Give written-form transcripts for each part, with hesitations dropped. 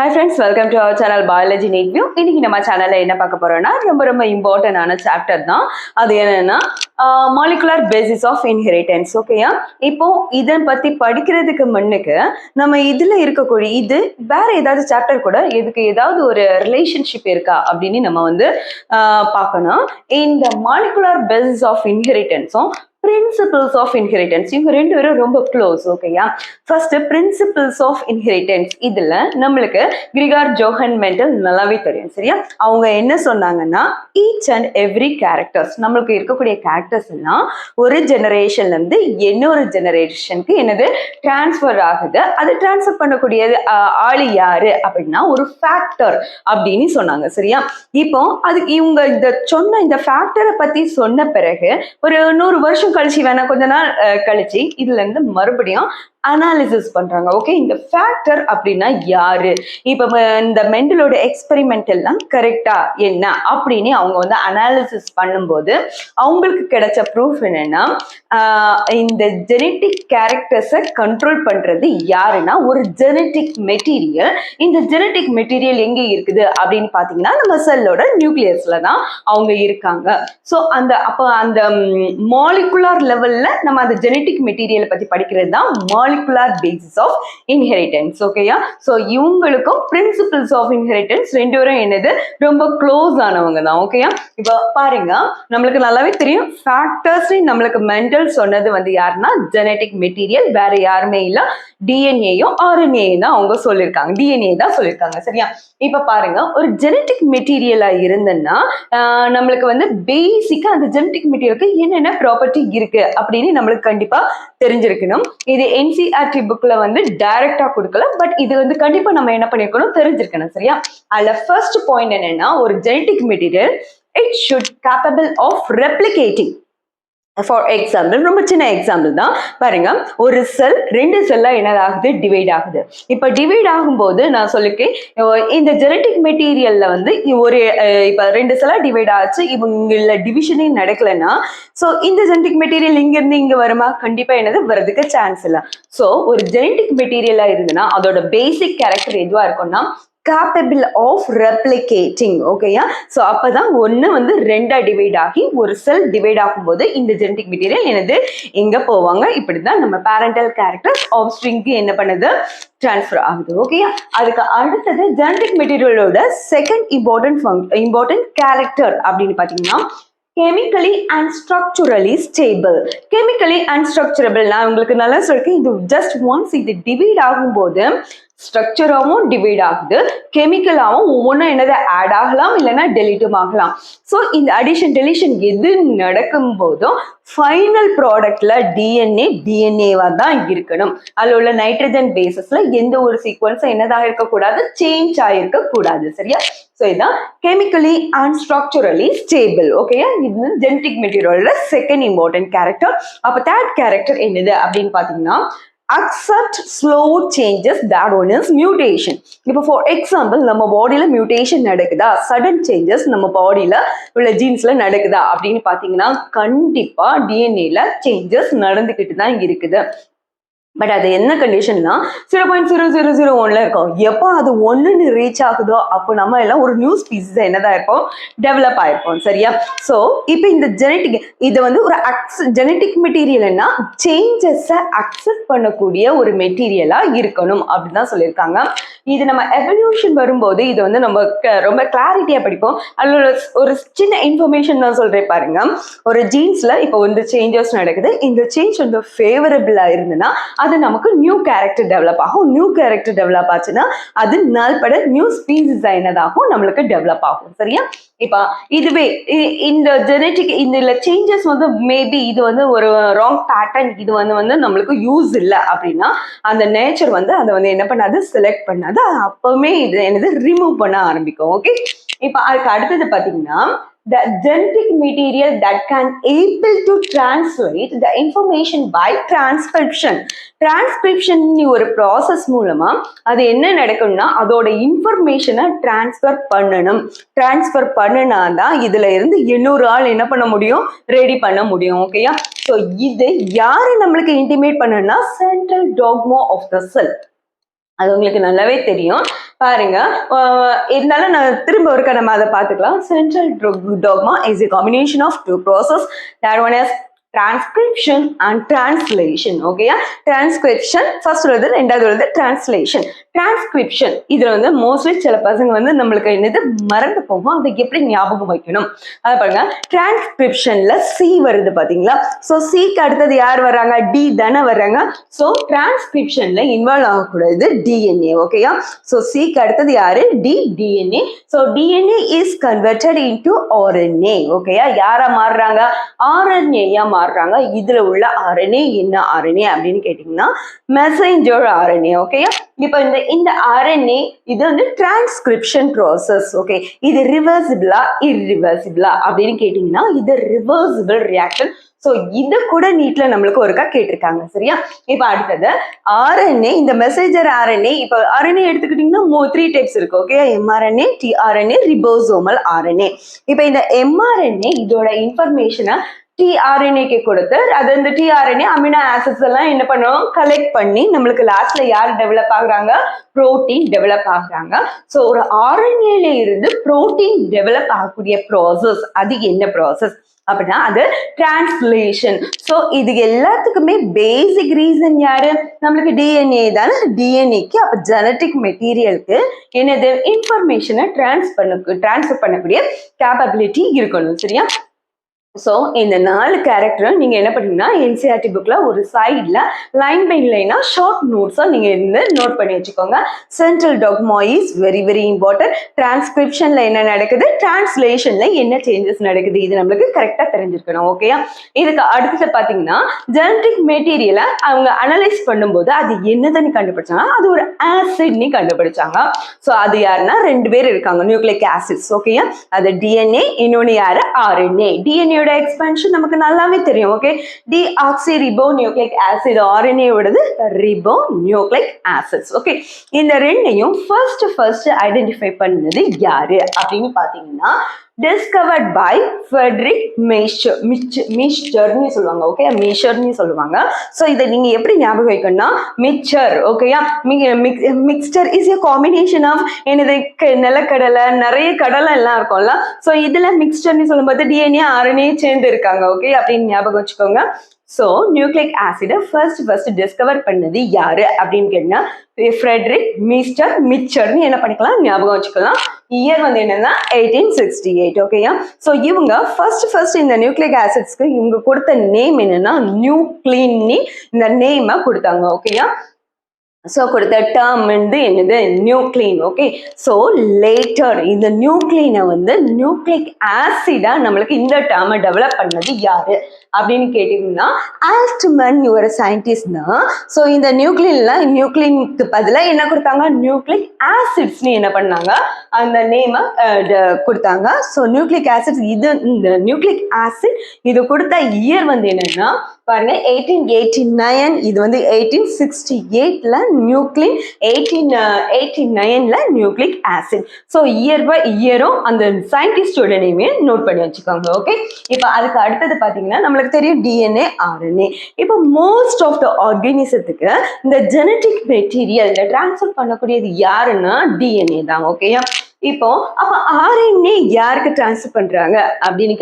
Hi friends, welcome to our channel Biology Neat View. இன்னைக்கு நம்ம சேனல்ல என்ன பார்க்க போறோம்னா ரொம்ப இம்பார்ட்டன்டான சாப்டர் தான். அது என்னன்னா மாலிகுலர் பேசிஸ் ஆஃப் இன்ஹெரிட்டன்ஸ். ஓகேயா? இப்போ இதை பத்தி படிக்கிறதுக்கு முன்னுக்கு நம்ம இதுல இருக்கக்கூடிய இது வேற ஏதாவது சாப்டர் கூட இதுக்கு ஏதாவது ஒரு ரிலேஷன்ஷிப் இருக்கா அப்படின்னு நம்ம வந்து பார்க்கணும். இந்த மாலிகுலர் பேசிஸ் ஆஃப் இன்ஹெரிட்டன்ஸும் பிரின்சிபிள்ஸ் ஆஃப் இன்ஹெரிட்டன்ஸ் இவங்க ரெண்டு பேரும் ரொம்ப க்ளோஸ். ஓகேயா? ஃபர்ஸ்ட் பிரின்சிபிள்ஸ் ஆஃப் இன்ஹெரிட்டன்ஸ் இதுல நம்மளுக்கு கிரிகார் ஜோஹன் மெண்டல் நல்லாவே தெரியும். சரியா? அவங்க என்ன சொன்னாங்கன்னா ஈச் அண்ட் எவ்ரி கேரக்டர்ஸ் நம்மளுக்கு இருக்கக்கூடிய கேரக்டர்ஸ் எல்லாம் ஒரு ஜெனரேஷன்ல இருந்து இன்னொரு ஜெனரேஷனுக்கு என்னது டிரான்ஸ்ஃபர் ஆகுது. அது டிரான்ஸ்ஃபர் பண்ணக்கூடியது ஆளு யாரு அப்படின்னா ஒரு ஃபேக்டர் அப்படின்னு சொன்னாங்க. சரியா? இப்போ அது இவங்க இந்த ஃபேக்டரை பத்தி சொன்ன பிறகு ஒரு 100 வருஷம் கழிச்சு வேணா கொஞ்ச நாள் கழிச்சு இதுல இருந்து மறுபடியும் அனாலிசிஸ் பண்றாங்க. ஓகே, இந்த ஃபேக்டர் அப்படின்னா யாரு, இப்ப இந்த மெண்டலோட எக்ஸ்பெரிமெண்ட் எல்லாம் கரெக்டா என்ன அப்படின்னு அவங்க வந்து அனாலிசிஸ் பண்ணும்போது அவங்களுக்கு கிடைச்ச ப்ரூஃப் என்னன்னா இந்த ஜெனட்டிக் கேரக்டர்ஸை கண்ட்ரோல் பண்றது யாருன்னா ஒரு ஜெனட்டிக் மெட்டீரியல். இந்த ஜெனட்டிக் மெட்டீரியல் எங்க இருக்குது அப்படின்னு பாத்தீங்கன்னா நம்ம செல்லோட நியூக்ளியஸ்ல தான் அவங்க இருக்காங்க. ஸோ அந்த மாலிகுலர் லெவல்ல நம்ம அந்த ஜெனட்டிக் மெட்டீரியலை பத்தி படிக்கிறது தான் மாலிகுலர் பேசிஸ் ஆஃப் இன்ஹெரிட்டன்ஸ். ஓகேயா? ஸோ இவங்களுக்கும் பிரின்சிபிள்ஸ் ஆஃப் இன்ஹெரிட்டன்ஸ் ரெண்டு பேரும் என்னது ரொம்ப க்ளோஸ் ஆனவங்க தான். ஓகேயா? இப்போ பாருங்க, நம்மளுக்கு நல்லாவே தெரியும் ஃபேக்டர்ஸ் நம்மளுக்கு மெண்டல் சொன்னது வந்து யாருன்னா ஜெனட்டிக் மெட்டீரியல், வேற யாருமே இல்லை, டிஎன்ஏயும் ஆர்என்ஏயும் தான் அவங்க சொல்லியிருக்காங்க. டிஎன்ஏ தான் சொல்லியிருக்காங்க. சரியா? இப்ப பாருங்க, ஒரு ஜெனட்டிக் மெட்டீரியலா இருந்ததுன்னா நம்மளுக்கு வந்து பேசிக்கா அந்த ஜெனட்டிக் மெட்டீரியலுக்கு என்னென்ன ப்ராப்பர்ட்டி இருக்கு அப்படின்னு நம்மளுக்கு கண்டிப்பா தெரிஞ்சிருக்கணும். இது என்சிஆர்டி புக்ல வந்து டைரக்டா கொடுக்கல, பட் இது வந்து கண்டிப்பா நம்ம என்ன பண்ணிருக்கணும், தெரிஞ்சிருக்கணும். சரியா? அதுல ஃபர்ஸ்ட் பாயிண்ட் என்னன்னா ஒரு genetic material it should capable of replicating. For example, ரொம்ப சின்ன எக்ஸாம்பிள் தான் பாருங்க, ஒரு செல் 2 செல்லா என்னதாகுது, டிவைட் ஆகுது. இப்ப டிவைட் ஆகும்போது நான் சொல்லிருக்கேன் இந்த ஜெனட்டிக் மெட்டீரியல்ல வந்து ஒரு இப்ப 2 செல்லா டிவைட் ஆச்சு, இவங்கள டிவிஷனே நடக்கலன்னா ஸோ இந்த ஜெனட்டிக் மெட்டீரியல் இங்க இருந்து இங்க வருமா, கண்டிப்பா என்னது வரதுக்கு சான்ஸ் இல்லை. ஸோ ஒரு ஜெனட்டிக் மெட்டீரியலா இருந்துன்னா அதோட பேசிக் கேரக்டர் எதுவா இருக்கும்னா capable of replicating. ஓகேயா? ஸோ அப்பதான் ஒன்று வந்து 2ஆ டிவைட் ஆகி ஒரு செல் டிவைட் ஆகும்போது இந்த ஜெனட்டிக் மெட்டீரியல் என்னது எங்க போவாங்க, இப்படிதான் நம்ம பேரண்டல் கேரக்டர் ஆஃப் ஸ்ட்ரிங்க்கு என்ன பண்ணுது, டிரான்ஸ்ஃபர் ஆகுது. ஓகேயா? அதுக்கு அடுத்தது ஜெனட்டிக் மெட்டீரியலோட செகண்ட் இம்பார்ட்டன்ட் கேரக்டர் அப்படின்னு பாத்தீங்கன்னா chemically and structurally stable. Chemically and ஸ்ட்ரக்சரபிள் நான் உங்களுக்கு நல்லா சொல்லிருக்கேன். இது ஜஸ்ட் ஒன்ஸ் இது டிவைட் ஆகும்போது ஸ்ட்ரக்சராகவும் டிவைட் ஆகுது, கெமிக்கலாகவும் ஒவ்வொன்றும் என்னது ஆட் ஆகலாம், இல்லைன்னா டெலிட்டும் ஆகலாம். ஸோ இந்த அடிஷன் டெலிஷன் எது நடக்கும் போதும் ஃபைனல் ப்ராடக்ட்ல டிஎன்ஏவா தான் இருக்கணும். அதில் உள்ள நைட்ரஜன் பேசஸ்ல எந்த ஒரு சீக்வன்ஸும் என்னதாக இருக்கக்கூடாது, சேஞ்ச் ஆகிருக்க கூடாது. சரியா? ஸோ இதுதான் கெமிக்கலி அண்ட் ஸ்ட்ரக்சரலி ஸ்டேபிள். ஓகேயா? இது ஜெனட்டிக் மெட்டீரியலோட செகண்ட் இம்பார்ட்டன்ட் கேரக்டர். அப்போ தேர்ட் கேரக்டர் என்னது அப்படின்னு பார்த்தீங்கன்னா accept slow changes, that one is mutation. இப்போ ஃபார் எக்ஸாம்பிள் நம்ம பாடியில மியூட்டேஷன் நடக்குதா, சடன் சேஞ்சஸ் நம்ம பாடியில உள்ள ஜீன்ஸ்ல நடக்குதா அப்படின்னு பாத்தீங்கன்னா கண்டிப்பா டிஎன்ஏல சேஞ்சஸ் நடந்துகிட்டு தான் இருக்குது. பட் அது என்ன கண்டிஷன்னா 0.0001ல இருக்கும். எப்போ அது 1ன்னு ரீச் ஆகுதோ அப்போ நம்ம எல்லாம் ஒரு நியூ ஸ்பீசிஸ் என்னதான் இருக்கும், டெவலப் ஆயிருக்கும். சரியா? ஸோ இப்போ இந்த இது வந்து ஒரு ஜெனட்டிக் மெட்டீரியல்னா சேஞ்சஸை அக்செப்ட் பண்ணக்கூடிய ஒரு மெட்டீரியலா இருக்கணும் அப்படிதான் சொல்லியிருக்காங்க. இது நம்ம எவல்யூஷன் வரும்போது இது வந்து நம்ம ரொம்ப கிளாரிட்டியா படிப்போம். அதில் ஒரு சின்ன இன்ஃபர்மேஷன் நான் சொல்றேன் பாருங்க. ஒரு ஜீன்ஸ்ல இப்போ வந்து சேஞ்சஸ் நடக்குது, இந்த சேஞ்ச் வந்து ஃபேவரபிளா இருந்ததுன்னா அது நமக்கு நியூ கேரக்டர் டெவலப் ஆகும். நியூ கேரக்டர் டெவலப் ஆச்சுன்னா அது நாள்பட நியூ ஸ்பீசிஸ் என்னதாகும், நம்மளுக்கு டெவலப் ஆகும். சரியா? இப்ப இதுவே இந்த ஜெனட்டிக் இந்த சேஞ்சஸ் வந்து மேபி இது வந்து ஒரு ராங் பேட்டர்ன், இது வந்து நம்மளுக்கு யூஸ் இல்லை அப்படின்னா அந்த நேச்சர் வந்து அதை வந்து என்ன பண்ணாது, செலக்ட் பண்ணாது, அப்பவுமே இது என்னது ரிமூவ் பண்ண ஆரம்பிக்கும். ஓகே? இப்ப அதுக்கு அடுத்தது பாத்தீங்கன்னா the genetic material that can able to translate the information by transcription. Transcription ஒரு ப்ராசஸ் மூலமா அது என்ன நடக்கும்னா அதோட இன்ஃபர்மேஷனை டிரான்ஸ்ஃபர் பண்ணணும். டிரான்ஸ்ஃபர் பண்ணினாதான் இதுல இருந்து இன்னொரு ஆள் என்ன பண்ண முடியும், ரெடி பண்ண முடியும். ஓகேயா? ஸோ இது யாரு நம்மளுக்கு இன்டிமேட் பண்ணனா சென்ட்ரல் டாக்மா ஆஃப் த செல். அது உங்களுக்கு நல்லாவே தெரியும். பாருங்க இருந்தாலும் நான் திரும்ப ஒருக்க நம்ம அதை பார்த்துக்கலாம். Central dogma is a combination of two process. That one is transcription and translation. ஓகேயா, டிரான்ஸ்கிரிப்ஷன் ஃபர்ஸ்ட் வருது, ரெண்டாவது வருது டிரான்ஸ்லேஷன். டிரான்ஸ்கிரிப்ஷன் இதுல வந்து மோஸ்ட்லி சில பசங்க வந்து நம்மளுக்கு என்னது மறந்து போகும், அதை எப்படி ஞாபகம் வைக்கணும் அதை பாருங்க. டிரான்ஸ்கிரிப்ஷன்ல சி வருது பாத்தீங்களா. ஸோ சிக்கு அடுத்தது யார் வர்றாங்க, டி தானே வர்றாங்க. ஸோ டிரான்ஸ்கிரிப்ஷன்ல இன்வால்வ் ஆகக்கூடாது டிஎன்ஏ. ஓகேயா, ஸோ சிக்கு அடுத்தது யாரு, T, DNA. So DNA is converted into RNA. ஓகேயா, யாரா மாறுறாங்க, ஆர்என்ஏயா மாறுறாங்க. இதுல உள்ள ஆர்என்ஏ என்ன ஆர்என்ஏ அப்படின்னு கேட்டீங்கன்னா மெசேஞ்சர் ஆர்என்ஏ. ஓகேயா, இப்போ இந்த ஆர்என்ஏ இது வந்து டிரான்ஸ்கிரிப்ஷன் ப்ராசஸ். ஓகே, இது ரிவர்சிபிளா இர்ரிவர்சிபிளா அப்படின்னு கேட்டீங்கன்னா இது ரிவர்சிபிள் ரியாக்ஷன். ஸோ இதை கூட நீட்ல நம்மளுக்கு ஒருக்கா கேட்டிருக்காங்க. சரியா, இப்போ அடுத்தது ஆர்என்ஏ, இந்த மெசேஞ்சர் ஆர்என்ஏ. இப்போ ஆர்என்ஏ எடுத்துக்கிட்டீங்கன்னா 3 டைப்ஸ் இருக்கு. Okay, mRNA, tRNA, ribosomal RNA. இப்போ இந்த எம்ஆர்என்ஏ இதோட இன்ஃபர்மேஷனை டிஆர்என்ஏக்கு கொடுத்து அது இந்த டிஆர்என்ஏ அமினோ ஆசிட்ஸ் எல்லாம் என்ன பண்ணுவோம், கலெக்ட் பண்ணி நம்மளுக்கு லாஸ்ட்ல யார் டெவலப் ஆகுறாங்க, புரோட்டீன் டெவலப் ஆகுறாங்க. ஸோ ஒரு ஆர்என்ஏல இருந்து புரோட்டீன் டெவலப் ஆகக்கூடிய ப்ராசஸ், அது என்ன ப்ராசஸ் அப்படின்னா அது டிரான்ஸ்லேஷன். ஸோ இது எல்லாத்துக்குமே பேசிக் ரீசன் யாரு, நம்மளுக்கு டிஎன்ஏ தானே. டிஎன்ஏக்கு அப்போ ஜெனட்டிக் மெட்டீரியலுக்கு என்னது இன்ஃபர்மேஷனை டிரான்ஸ்ஃபர் பண்ணக்கூடிய கேப்பபிலிட்டி இருக்கணும். சரியா, ஸோ இந்த 4 கேரக்டரும் நீங்கள் என்ன பண்ணீங்கன்னா என்சிஆர்டி புக்கில் ஒரு சைடில் லைன் பை லைனாக ஷார்ட் நோட்ஸாக நீங்கள் இருந்து நோட் பண்ணி வச்சுக்கோங்க. Central dogma is very very important. டிரான்ஸ்கிரிப்ஷனில் என்ன நடக்குது, டிரான்ஸ்லேஷனில் என்ன சேஞ்சஸ் நடக்குது, இது நம்மளுக்கு கரெக்டாக தெரிஞ்சிருக்கணும். ஓகேயா, இதுக்கு அடுத்தது பார்த்தீங்கன்னா ஜெனட்டிக் மெட்டீரியலை அவங்க அனலைஸ் பண்ணும்போது அது என்னதுன்னு கண்டுபிடிச்சாங்க, அது ஒரு ஆசிட்னு கண்டுபிடிச்சாங்க. ஸோ அது யாருன்னா 2 பேர் இருக்காங்க, நியூக்ளிக் ஆசிட்ஸ். ஓகேயா, அது டிஎன்ஏ, இன்னொன்று யாரு, ஆர்என்ஏ. டிஎன்ஏ எக்ஸ்பான்ஷன் நமக்கு நல்லாவே தெரியும். Okay, deoxy ribo nucleic acid, RNA ஓடது ரிபோ நியூக்ளிக் ஆசிட்ஸ். ஓகே, இந்த ரெண்டையும் ஃபர்ஸ்ட் ஐடென்டிஃபை பண்ணது யாரு அப்படின்னு பாத்தீங்கன்னா discovered by Frederick Michterன்னு சொல்லுவாங்க. ஓகே, மிச்சர்னு சொல்லுவாங்க. ஸோ இதை நீங்க எப்படி ஞாபகம் வைக்கணும்னா மிக்சர். ஓகேயா, mixer is a combination of என்னது நிலக்கடலை, நிறைய கடலை எல்லாம் இருக்கும்ல. ஸோ இதுல மிக்சர்னு சொல்லும்போது டிஎன்ஏ ஆர்என்ஏ சேர்ந்து இருக்காங்க. ஓகே, அப்படின்னு ஞாபகம் வச்சுக்கோங்க. ஸோ நியூக்ளிக் ஆசிடை ஃபர்ஸ்ட் டிஸ்கவர் பண்ணது யாரு அப்படின்னு கேட்டீங்கன்னா ஃப்ரெட்ரிக் மிச்சர்னு என்ன பண்ணிக்கலாம், ஞாபகம் வச்சுக்கலாம். இயர் வந்து என்னன்னா 1868. ஓகேயா, ஸோ இவங்க ஃபர்ஸ்ட் இந்த நியூக்ளிக் ஆசிட்ஸ்க்கு இவங்க கொடுத்த நேம் என்னன்னா நியூக்ளின்னு இந்த நேமை கொடுத்தாங்க. ஓகேயா, ஸோ கொடுத்த டேர்ம் வந்து என்னது, நியூக்ளின். ஓகே, ஸோ லேட்டர் இந்த நியூக்ளினை வந்து நியூக்ளிக் ஆசிடா நம்மளுக்கு இந்த டேர்மை டெவலப் பண்ணது யாரு அப்படின்னு கேட்டீங்கன்னா ஆல்ட்மன் ஒரு சயின்டிஸ்ட் தான். ஸோ இந்த நியூக்ளினுக்கு பதிலாக என்ன கொடுத்தாங்க, நியூக்ளிக் ஆசிட்ஸ்னு என்ன பண்ணாங்க, அந்த நேமை கொடுத்தாங்க. ஸோ நியூக்ளிக் ஆசிட்ஸ் இது இந்த நியூக்ளிக் ஆசிட் இது கொடுத்த இயர் வந்து என்னன்னா பாருங்க 1889. இது வந்து 1868ல நியூக்ளின், 1889ல nucleic acid. So year by இயரும் அந்த சயின்டிஸ்டோட நேமே நோட் பண்ணி வச்சுக்கோங்க. ஓகே, இப்போ அதுக்கு அடுத்தது பார்த்தீங்கன்னா நம்மளுக்கு தெரியும் டிஎன்ஏ, ஆர்என்ஏ. இப்போ மோஸ்ட் ஆஃப் த ஆர்கானிசத்துக்கு இந்த ஜெனட்டிக் மெட்டீரியல் டிரான்ஸ்ஃபர் பண்ணக்கூடியது யாருன்னா டிஎன்ஏ தான். ஓகேயா, இப்போ அப்ப ஆர்என்ஏ யாருக்கு டிரான்ஸ்ஃபர் பண்றாங்க அப்படின்னு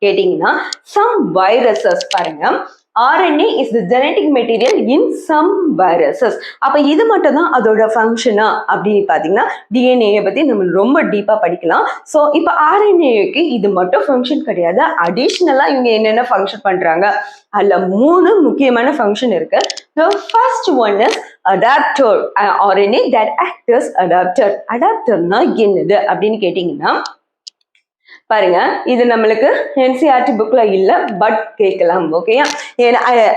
கேட்டீங்கன்னா சம் வைரஸஸ். பாருங்க, RNA is the genetic material in some viruses. அப்ப இது மட்டும் தான் அதோட ஃபங்க்ஷனா அப்படின்னு பாத்தீங்கன்னா டிஎன்ஏ பத்தி நம்ம ரொம்ப டீப்பா படிக்கலாம். ஸோ இப்போ ஆர்என்ஏக்கு இது மட்டும் ஃபங்க்ஷன் கிடையாது, அடிஷ்னலா இவங்க என்னென்ன ஃபங்க்ஷன் பண்றாங்க அதுல 3 முக்கியமான ஃபங்க்ஷன் இருக்கு. The first one is adapter. RNA that acts as adapter. Adapterனா என்னது அப்படின்னு கேட்டீங்கன்னா பாருங்க, இது நம்மளுக்கு என்சிஆர்டி புக்ல இல்ல, பட் கேட்கலாம். ஓகேயா,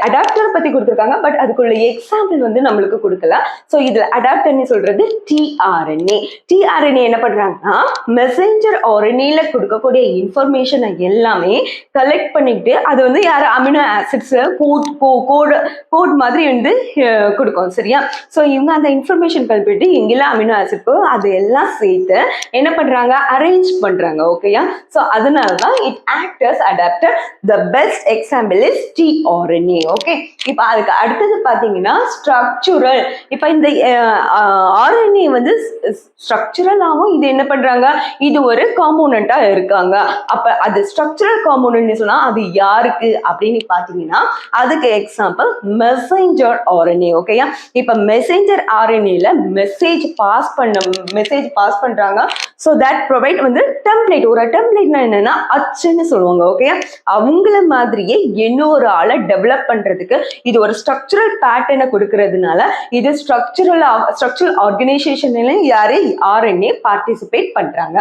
அடாப்டர் பத்தி கொடுத்துருக்காங்க, பட் அதுக்குள்ள எக்ஸாம்பிள் வந்து நம்மளுக்கு கொடுக்கல. ஸோ இதுல அடாப்டர்னு சொல்றது டிஆர்என்ஏ. டிஆர்என்ஏ என்ன பண்றாங்கன்னா மெசேஞ்சர் ஆர்என்ஏல கொடுக்கக்கூடிய இன்ஃபர்மேஷனை எல்லாமே கலெக்ட் பண்ணிட்டு அது வந்து யார் அமினோ ஆசிட்ஸ் கோட் மாதிரி வந்து கொடுக்கும். சரியா, ஸோ இவங்க அந்த இன்ஃபர்மேஷன் கல்பிட்டு எங்கெல்லாம் அமினோ ஆசிட் அது எல்லாம் சேர்த்து என்ன பண்றாங்க, அரேஞ்ச் பண்றாங்க. ஓகேயா, ஸோ அதனால தான் it act as adapter. The best example is tRNA. Okay, இப்போ அதுக்கு அடுத்தது பார்த்தீங்கன்னா ஸ்ட்ரக்சுரல். இப்போ இந்த ஆர்என்ஏ வந்து ஸ்ட்ரக்சுரலாகவும் இது என்ன பண்றாங்க, இது ஒரு காம்போனண்டா இருக்காங்க. அப்ப அது ஸ்ட்ரக்சரல் காம்போனன்ட் சொன்னா அது யாருக்கு அப்படின்னு பாத்தீங்கன்னா அதுக்கு எக்ஸாம்பிள் மெசேஞ்சர் ஆர்என்ஏ. ஓகேயா, இப்ப மெசேஞ்சர் ஆர்என்ஏல மெசேஜ் பாஸ் பண்றாங்க. ஸோ தட் ப்ரொவைட் வந்து டெம்ப்ளேட். ஒரு டெம்ப்ளேட்னா என்னன்னா அச்சுன்னு சொல்லுவாங்க. ஓகேயா, அவங்கள மாதிரியே இன்னொரு ஆளை டெவலப் பண்றதுக்கு இது ஒரு ஸ்ட்ரக்சரல் பேட்டர்னை கொடுக்கறதுனால இது ஸ்ட்ரக்சரல் ஆர்கனைசேஷன்ல யாரு ஆர்என்ஏ பார்ட்டிசிபேட் பண்றாங்க.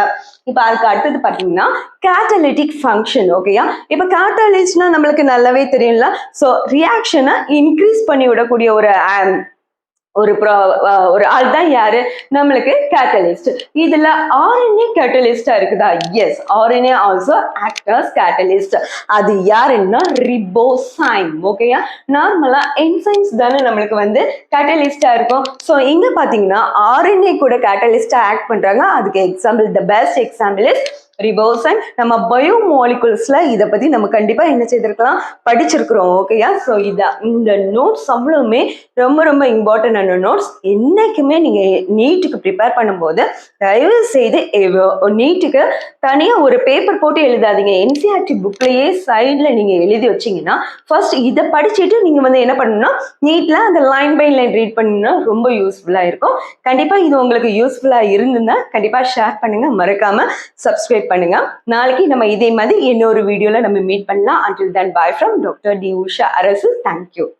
இப்ப அதுக்கு அடுத்தது பாத்தீங்கன்னா கேட்டலிட்டிக் ஃபங்க்ஷன். ஓகேயா, இப்ப கேட்டலிஸ்ட்னா நம்மளுக்கு நல்லாவே தெரியும்ல. ஸோ ரியாக்ஷனை இன்க்ரீஸ் பண்ணி விடக்கூடிய ஒரு ஆள் தான் யாரு, நம்மளுக்கு கேட்டலிஸ்ட். இதுல ஆர்என்ஏ கேட்டலிஸ்டா இருக்குதா? Yes, RNA also act as catalyst. அது யாருன்னா ரிபோசைம். ஓகேயா, நார்மலா என்சைம்ஸ் தானே நம்மளுக்கு வந்து கேட்டலிஸ்டா இருக்கும். ஸோ இங்க பாத்தீங்கன்னா ஆர்என்ஏ கூட கேட்டலிஸ்டா ஆக்ட் பண்றாங்க. அதுக்கு example, the best example is ரிபோசைம். நம்ம பயோமாலிகுல்ஸ்ல இதை பத்தி நம்ம கண்டிப்பா என்ன செய்திருக்கலாம், படிச்சிருக்கிறோம். ஓகேயா, ஸோ இந்த நோட்ஸ் அவ்வளவுமே ரொம்ப ரொம்ப இம்பார்ட்டன்டான நோட்ஸ். என்னைக்குமே நீங்க நீட்டுக்கு ப்ரிப்பேர் பண்ணும்போது தயவு செய்து நீட்டுக்கு தனியா ஒரு பேப்பர் போட்டு எழுதாதீங்க. என்சிஆர்டி புக்லயே சைட்ல நீங்க எழுதி வச்சீங்கன்னா ஃபர்ஸ்ட் இதை படிச்சுட்டு நீங்க வந்து என்ன பண்ணணும்னா நீட்ல அந்த லைன் பை லைன் ரீட் பண்ணா ரொம்ப யூஸ்ஃபுல்லா இருக்கும். கண்டிப்பா இது உங்களுக்கு யூஸ்ஃபுல்லா இருந்ததுன்னா கண்டிப்பா ஷேர் பண்ணுங்க, மறக்காம சப்ஸ்கிரைப் பண்ணுங்க. நாளைக்கு நம்ம இதே மாதிரி இன்னொரு வீடியோல நம்ம மீட் பண்ணலாம். until then bye from Dr. D. Usha Arasu. Thank you.